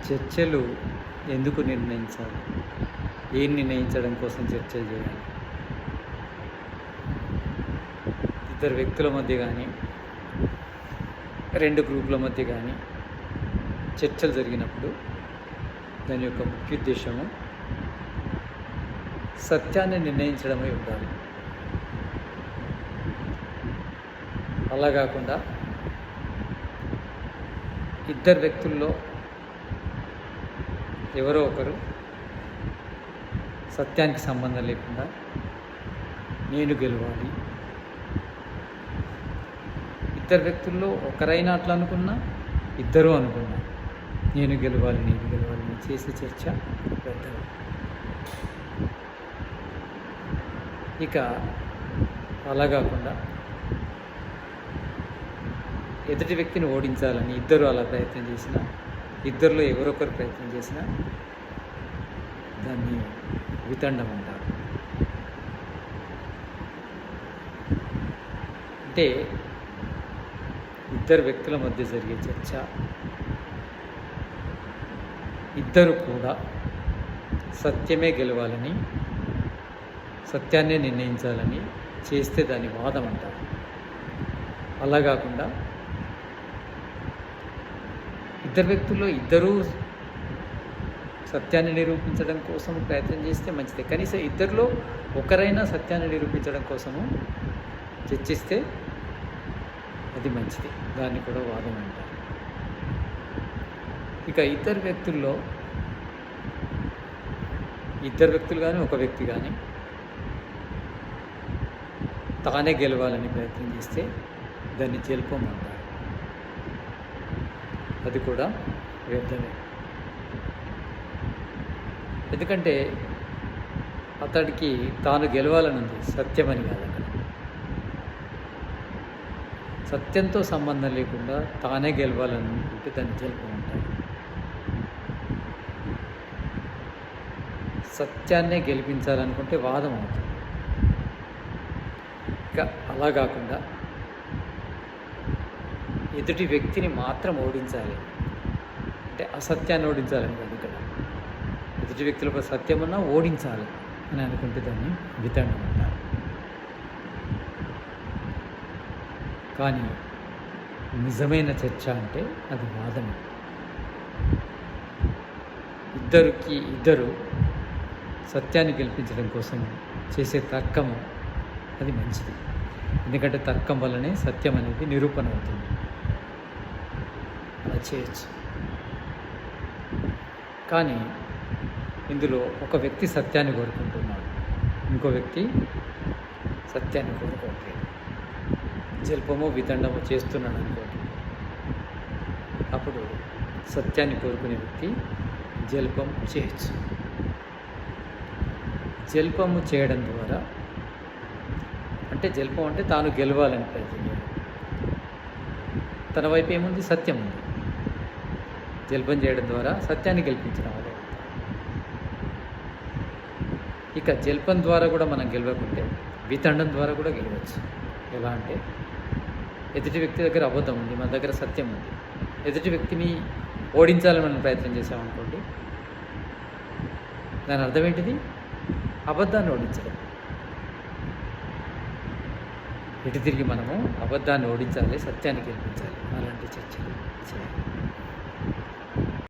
చర్చలు ఎందుకు నిర్ణయించాలి? ఏం నిర్ణయించడం కోసం చర్చలు చేయాలి? ఇద్దరు వ్యక్తుల మధ్య కానీ, రెండు గ్రూపుల మధ్య కానీ చర్చలు జరిగినప్పుడు దాని యొక్క ముఖ్య ఉద్దేశము సత్యాన్ని నిర్ణయించడమై ఉండాలి. అలా కాకుండా ఇద్దరు వ్యక్తుల్లో ఎవరో ఒకరు సత్యానికి సంబంధం లేకుండా నేను గెలవాలి, ఇద్దరు వ్యక్తుల్లో ఒకరైనా అట్లా అనుకున్నా, ఇద్దరు అనుకున్నా నేను గెలవాలి నేను చేసే చర్చ పెద్దది. ఇక అలా కాకుండా ఎదుటి వ్యక్తిని ఓడించాలని ఇద్దరు అలా ప్రయత్నం చేసినా, ఇద్దరిలో ఎవరొకరు ప్రయత్నం చేసినా దాన్ని వితండం అంటారు. అంటే ఇద్దరు వ్యక్తుల మధ్య జరిగే చర్చ ఇద్దరు కూడా సత్యమే గెలవాలని, సత్యాన్నే నిర్ణయించాలని చేస్తే దాన్ని వాదం అంటారు. అలా కాకుండా ఇద్దరు వ్యక్తుల్లో ఇద్దరూ సత్యాన్ని నిరూపించడం కోసం ప్రయత్నం చేస్తే మంచిదే. కనీసం ఇద్దరిలో ఒకరైనా సత్యాన్ని నిరూపించడం కోసము చర్చిస్తే అది మంచిది, దాన్ని కూడా వాదం అంటారు. ఇక ఇద్దరు వ్యక్తులు కానీ ఒక వ్యక్తి కానీ తానే గెలవాలని ప్రయత్నం చేస్తే దాన్ని జల్పం అంటారు. అది కూడా వ్యర్థమే. ఎందుకంటే అతడికి తాను గెలవాలని ఉంది, సత్యమని కాదు. అక్కడ సత్యంతో సంబంధం లేకుండా తానే గెలవాలని అనుకుంటే దాన్ని జల్పం అంటారు. సత్యాన్నే గెలిపించాలనుకుంటే వాదం అవుతుంది. ఇక అలా కాకుండా ఎదుటి వ్యక్తిని మాత్రం ఓడించాలి, అంటే అసత్యాన్ని ఓడించాలని కాదు. ఇక్కడ ఎదుటి వ్యక్తులకు సత్యం ఉన్నా ఓడించాలి అని అనుకుంటే దాన్ని వితండం అంటారు. కానీ నిజమైన చర్చ అంటే అది వాదమే. ఇద్దరు సత్యాన్ని గెలిపించడం కోసం చేసే తర్కము అది మంచిది. ఎందుకంటే తర్కం వల్లనే సత్యం అనేది నిరూపణ అవుతుంది. అలా చేయొచ్చు. కానీ ఇందులో ఒక వ్యక్తి సత్యాన్ని కోరుకుంటున్నాడు, ఇంకో వ్యక్తి సత్యాన్ని కోరుకోవట్లేదు, జల్పమో వితండమో చేస్తున్నాడు అనుకోండి. అప్పుడు సత్యాన్ని కోరుకునే వ్యక్తి జల్పం చేయొచ్చు. జల్పము చేయడం ద్వారా అంటే జల్పం అంటే తాను గెలవాలని ప్రయత్నం చేయడం. తన వైపు ఏముంది? సత్యం ఉంది. జల్పం చేయడం ద్వారా సత్యాన్ని గెలిపించడం వల్ల. ఇక జల్పం ద్వారా కూడా మనం గెలవకుంటే వితండం ద్వారా కూడా గెలవచ్చు. ఎలా అంటే ఎదుటి వ్యక్తి దగ్గర అబద్ధం ఉంది, మన దగ్గర సత్యం ఉంది. ఎదుటి వ్యక్తిని ఓడించాలని మనం ప్రయత్నం చేసామనుకోండి, దాని అర్థం ఏంటిది? అబద్ధాన్ని ఓడించడం. ఇటు తిరిగి మనము అబద్ధాన్ని ఓడించాలి, సత్యాన్ని గెలిపించాలి. అలాంటి చర్చలు చేయాలి.